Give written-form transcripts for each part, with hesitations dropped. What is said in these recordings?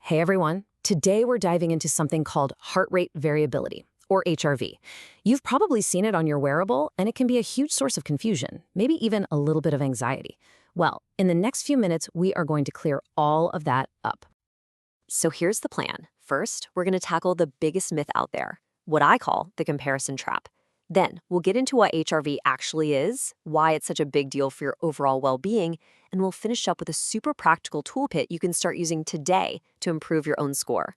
Hey everyone, today we're diving into something called heart rate variability, or HRV. You've probably seen it on your wearable, and it can be a huge source of confusion, maybe even a little bit of anxiety. Well, in the next few minutes, we are going to clear all of that up. So here's the plan. First, we're going to tackle the biggest myth out there, what I call the comparison trap. Then, we'll get into what HRV actually is, why it's such a big deal for your overall well-being, and we'll finish up with a super practical toolkit you can start using today to improve your own score.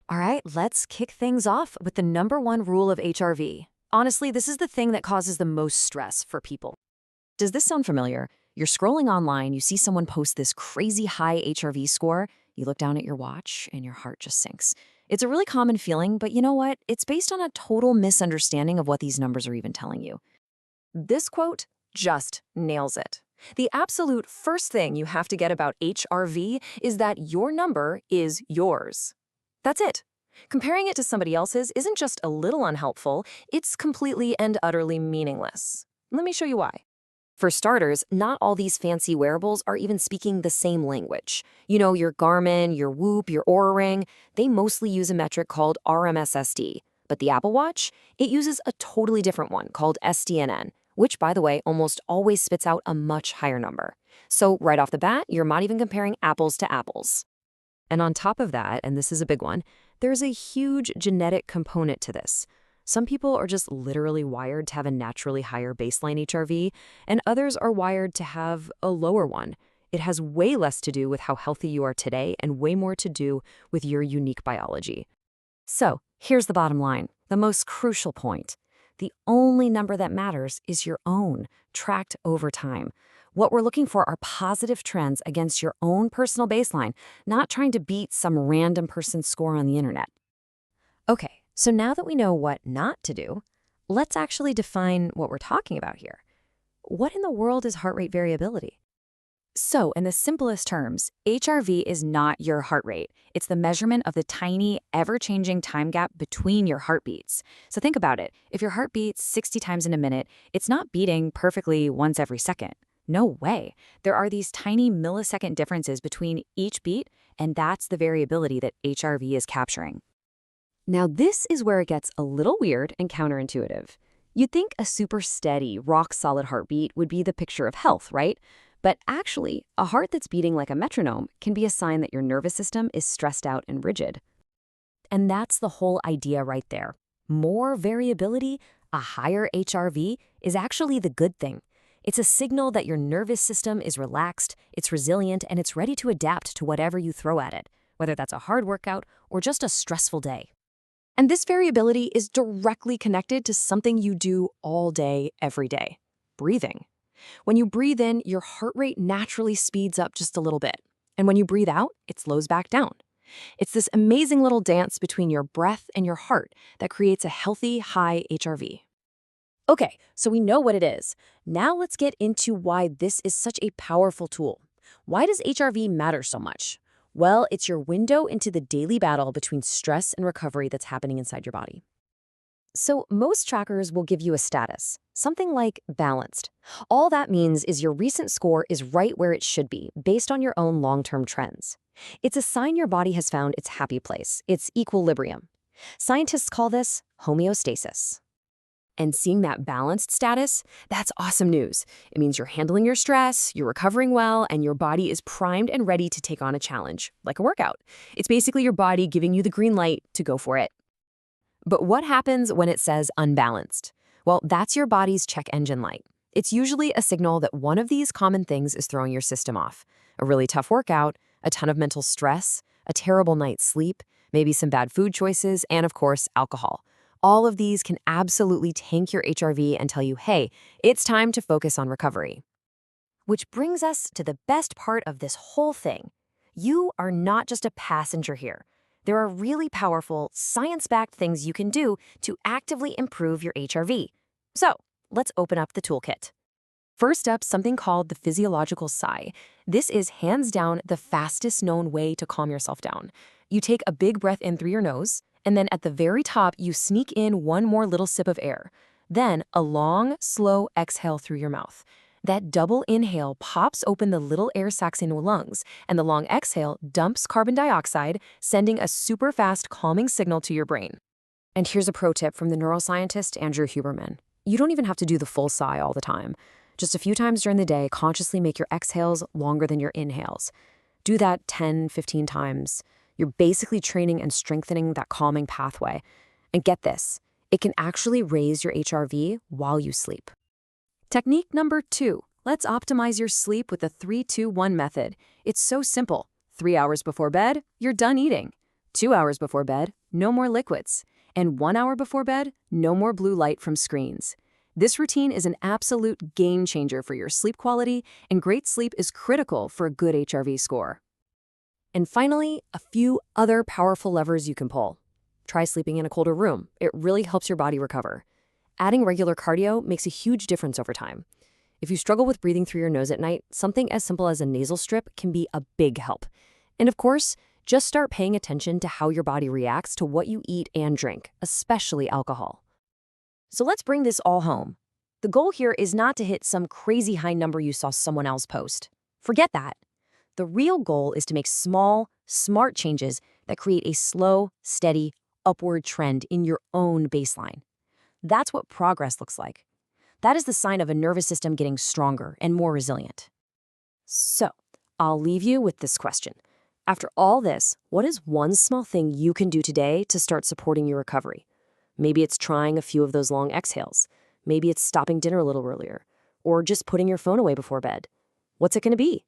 All right, let's kick things off with the #1 rule of HRV. Honestly, this is the thing that causes the most stress for people. Does this sound familiar? You're scrolling online, you see someone post this crazy high HRV score, you look down at your watch, and your heart just sinks. It's a really common feeling, but you know what? It's based on a total misunderstanding of what these numbers are even telling you. This quote just nails it. The absolute first thing you have to get about HRV is that your number is yours. That's it. Comparing it to somebody else's isn't just a little unhelpful, it's completely and utterly meaningless. Let me show you why. For starters, not all these fancy wearables are even speaking the same language. You know, your Garmin, your Whoop, your Oura Ring, they mostly use a metric called RMSSD. But the Apple Watch, it uses a totally different one called SDNN, which, by the way, almost always spits out a much higher number. So right off the bat, you're not even comparing apples to apples. And on top of that, and this is a big one, there's a huge genetic component to this. Some people are just literally wired to have a naturally higher baseline HRV, and others are wired to have a lower one. It has way less to do with how healthy you are today and way more to do with your unique biology. So, here's the bottom line, the most crucial point. The only number that matters is your own, tracked over time. What we're looking for are positive trends against your own personal baseline, not trying to beat some random person's score on the internet. Okay, so now that we know what not to do, let's actually define what we're talking about here. What in the world is heart rate variability? So, in the simplest terms, HRV is not your heart rate. It's the measurement of the tiny, ever-changing time gap between your heartbeats. So think about it. If your heart beats 60 times in a minute, it's not beating perfectly once every second. No way. There are these tiny millisecond differences between each beat, and that's the variability that HRV is capturing. Now, this is where it gets a little weird and counterintuitive. You'd think a super steady, rock-solid heartbeat would be the picture of health, right? But actually, a heart that's beating like a metronome can be a sign that your nervous system is stressed out and rigid. And that's the whole idea right there. More variability, a higher HRV, is actually the good thing. It's a signal that your nervous system is relaxed, it's resilient, and it's ready to adapt to whatever you throw at it, whether that's a hard workout or just a stressful day. And this variability is directly connected to something you do all day, every day: breathing. When you breathe in, your heart rate naturally speeds up just a little bit. And when you breathe out, it slows back down. It's this amazing little dance between your breath and your heart that creates a healthy, high HRV. Okay, so we know what it is. Now let's get into why this is such a powerful tool. Why does HRV matter so much? Well, it's your window into the daily battle between stress and recovery that's happening inside your body. So most trackers will give you a status, something like balanced. All that means is your recent score is right where it should be, based on your own long-term trends. It's a sign your body has found its happy place, its equilibrium. Scientists call this homeostasis. And seeing that balanced status, that's awesome news. It means you're handling your stress, you're recovering well, and your body is primed and ready to take on a challenge, like a workout. It's basically your body giving you the green light to go for it. But what happens when it says unbalanced? Well, that's your body's check engine light. It's usually a signal that one of these common things is throwing your system off. A really tough workout, a ton of mental stress, a terrible night's sleep, maybe some bad food choices, and of course, alcohol. All of these can absolutely tank your HRV and tell you, hey, it's time to focus on recovery. Which brings us to the best part of this whole thing. You are not just a passenger here. There are really powerful, science-backed things you can do to actively improve your HRV. So, let's open up the toolkit. First up, something called the physiological sigh. This is hands down the fastest known way to calm yourself down. You take a big breath in through your nose, and then at the very top, you sneak in one more little sip of air. Then a long, slow exhale through your mouth. That double inhale pops open the little air sacs in your lungs, and the long exhale dumps carbon dioxide, sending a super fast calming signal to your brain. And here's a pro tip from the neuroscientist Andrew Huberman. You don't even have to do the full sigh all the time. Just a few times during the day, consciously make your exhales longer than your inhales. Do that 10, 15 times. You're basically training and strengthening that calming pathway. And get this, it can actually raise your HRV while you sleep. Technique number 2. Let's optimize your sleep with the 3-2-1 method. It's so simple. 3 hours before bed, you're done eating. 2 hours before bed, no more liquids. And 1 hour before bed, no more blue light from screens. This routine is an absolute game changer for your sleep quality, and great sleep is critical for a good HRV score. And finally, a few other powerful levers you can pull. Try sleeping in a colder room. It really helps your body recover. Adding regular cardio makes a huge difference over time. If you struggle with breathing through your nose at night, something as simple as a nasal strip can be a big help. And of course, just start paying attention to how your body reacts to what you eat and drink, especially alcohol. So let's bring this all home. The goal here is not to hit some crazy high number you saw someone else post. Forget that. The real goal is to make small, smart changes that create a slow, steady, upward trend in your own baseline. That's what progress looks like. That is the sign of a nervous system getting stronger and more resilient. So, I'll leave you with this question. After all this, what is one small thing you can do today to start supporting your recovery? Maybe it's trying a few of those long exhales. Maybe it's stopping dinner a little earlier. Or just putting your phone away before bed. What's it going to be?